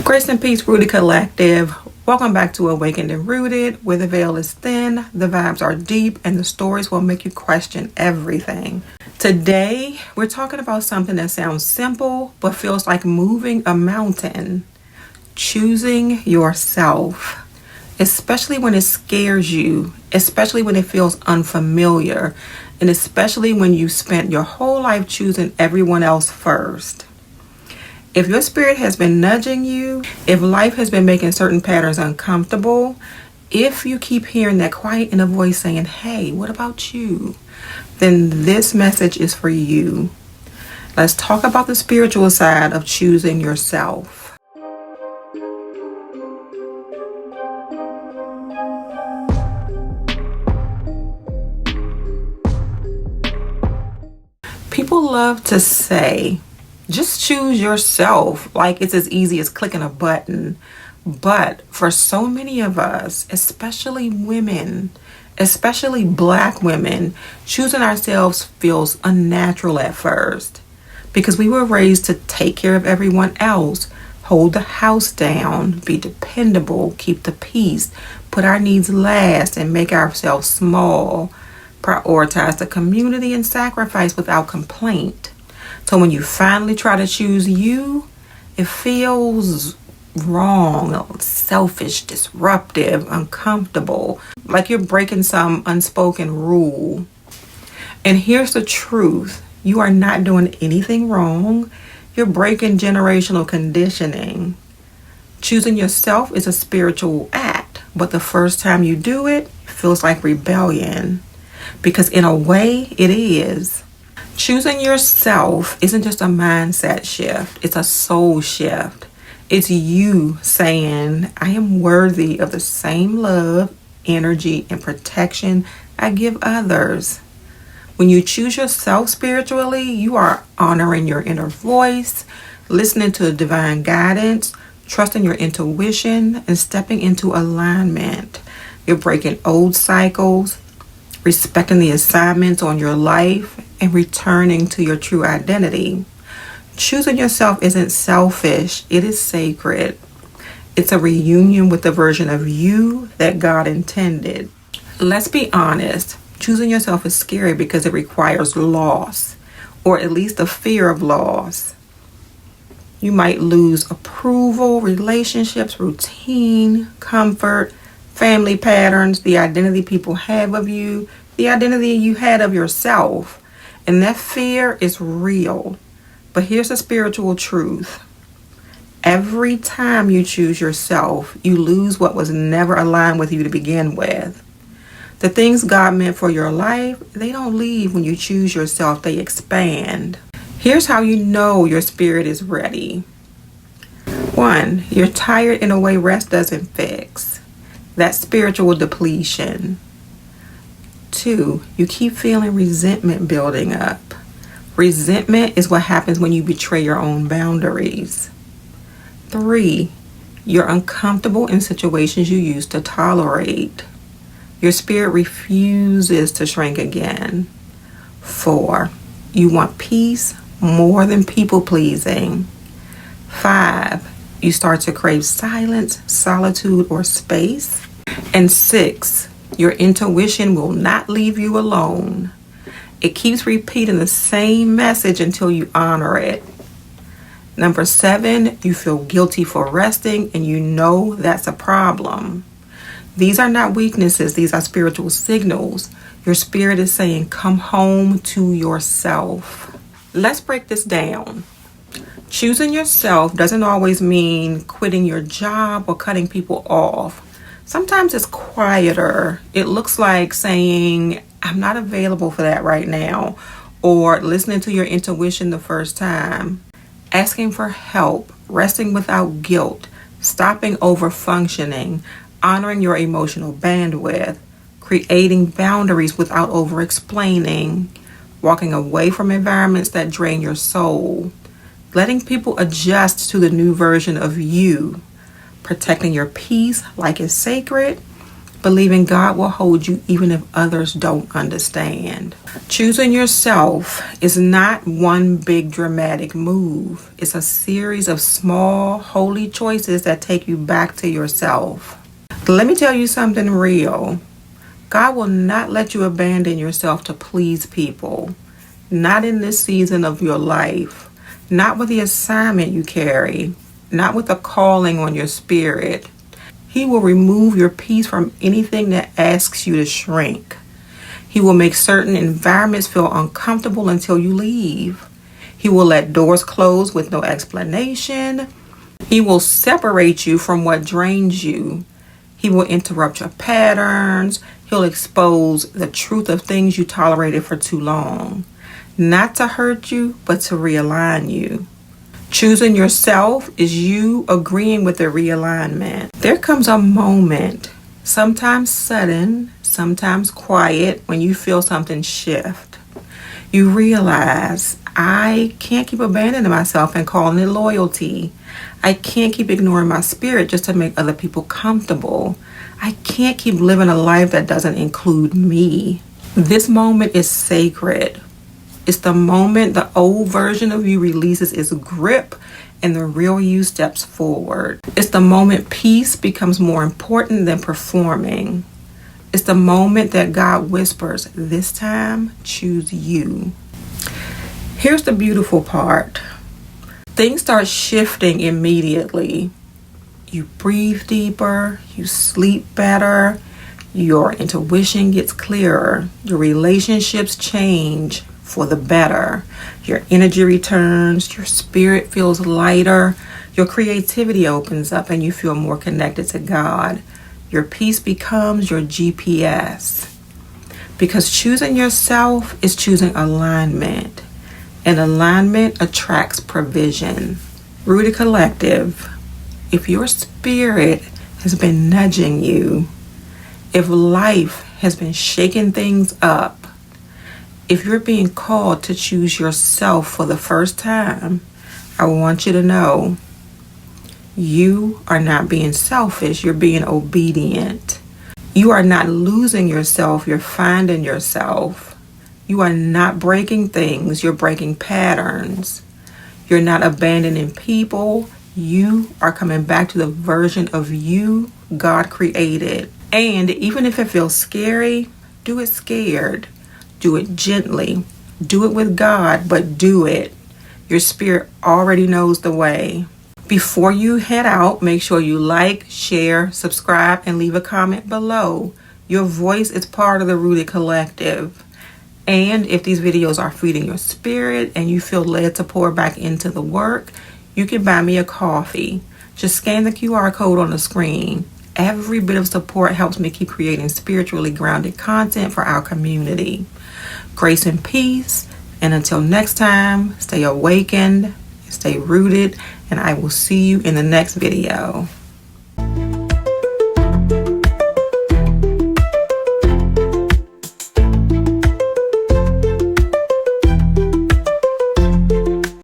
Grace and Peace Rooted Collective. Welcome back to Awakened and Rooted, where the veil is thin, the vibes are deep, and the stories will make you question everything. Today, we're talking about something that sounds simple, but feels like moving a mountain. Choosing yourself. Especially when it scares you, especially when it feels unfamiliar, and especially when you spent your whole life choosing everyone else first. If your spirit has been nudging you, if life has been making certain patterns uncomfortable, if you keep hearing that quiet inner voice saying, hey, what about you? Then this message is for you. Let's talk about the spiritual side of choosing yourself. People love to say, just choose yourself, like it's as easy as clicking a button. But for so many of us, especially women, especially Black women, choosing ourselves feels unnatural at first because we were raised to take care of everyone else, hold the house down, be dependable, keep the peace, put our needs last, and make ourselves small, prioritize the community, and sacrifice without complaint. So when you finally try to choose you, it feels wrong, selfish, disruptive, uncomfortable, like you're breaking some unspoken rule. And here's the truth. You are not doing anything wrong. You're breaking generational conditioning. Choosing yourself is a spiritual act, but the first time you do it, it feels like rebellion. Because in a way, it is. Choosing yourself isn't just a mindset shift, it's a soul shift. It's you saying, I am worthy of the same love, energy, and protection I give others. When you choose yourself spiritually, you are honoring your inner voice, listening to divine guidance, trusting your intuition, and stepping into alignment. You're breaking old cycles, respecting the assignments on your life, and returning to your true identity. Choosing yourself isn't selfish, it is sacred. It's a reunion with the version of you that God intended. Let's be honest, choosing yourself is scary because it requires loss, or at least a fear of loss. You might lose approval, relationships, routine, comfort, family patterns, the identity people have of you, the identity you had of yourself. And that fear is real. But here's the spiritual truth. Every time you choose yourself, you lose what was never aligned with you to begin with. The things God meant for your life, they don't leave when you choose yourself, they expand. Here's how you know your spirit is ready. 1, you're tired in a way rest doesn't fix. That's spiritual depletion. 2, you keep feeling resentment building up. Resentment is what happens when you betray your own boundaries. 3, you're uncomfortable in situations you used to tolerate. Your spirit refuses to shrink again. 4, you want peace more than people pleasing. 5, you start to crave silence, solitude, or space. And 6, your intuition will not leave you alone. It keeps repeating the same message until you honor it. 7, you feel guilty for resting, and you know that's a problem. These are not weaknesses, these are spiritual signals. Your spirit is saying, come home to yourself. Let's break this down. Choosing yourself doesn't always mean quitting your job or cutting people off. Sometimes it's quieter. It looks like saying, I'm not available for that right now, or listening to your intuition the first time, asking for help, resting without guilt, stopping over functioning, honoring your emotional bandwidth, creating boundaries without over explaining, walking away from environments that drain your soul, letting people adjust to the new version of you, protecting your peace like it's sacred, believing God will hold you even if others don't understand. Choosing yourself is not one big dramatic move. It's a series of small, holy choices that take you back to yourself. Let me tell you something real. God will not let you abandon yourself to please people. Not in this season of your life. Not with the assignment you carry. Not with the calling on your spirit. He will remove your peace from anything that asks you to shrink. He will make certain environments feel uncomfortable until you leave. He will let doors close with no explanation. He will separate you from what drains you. He will interrupt your patterns. He'll expose the truth of things you tolerated for too long. Not to hurt you, but to realign you. Choosing yourself is you agreeing with the realignment. There comes a moment, sometimes sudden, sometimes quiet, when you feel something shift. You realize, I can't keep abandoning myself and calling it loyalty. I can't keep ignoring my spirit just to make other people comfortable. I can't keep living a life that doesn't include me. This moment is sacred. It's the moment the old version of you releases its grip and the real you steps forward. It's the moment peace becomes more important than performing. It's the moment that God whispers, this time, choose you. Here's the beautiful part. Things start shifting immediately. You breathe deeper, you sleep better, your intuition gets clearer, your relationships change for the better. Your energy returns, your spirit feels lighter, your creativity opens up, and you feel more connected to God. Your peace becomes your GPS. Because choosing yourself is choosing alignment. And alignment attracts provision. Rooted Collective, if your spirit has been nudging you, if life has been shaking things up, if you're being called to choose yourself for the first time, I want you to know you are not being selfish, you're being obedient. You are not losing yourself, you're finding yourself. You are not breaking things, you're breaking patterns. You're not abandoning people, you are coming back to the version of you God created. And even if it feels scary, do it scared. Do it gently. Do it with God, but do it. Your spirit already knows the way. Before you head out, make sure you like, share, subscribe, and leave a comment below. Your voice is part of the Rooted Collective. And if these videos are feeding your spirit and you feel led to pour back into the work, you can buy me a coffee. Just scan the QR code on the screen. Every bit of support helps me keep creating spiritually grounded content for our community. Grace and peace. And until next time, stay awakened, stay rooted, and I will see you in the next video.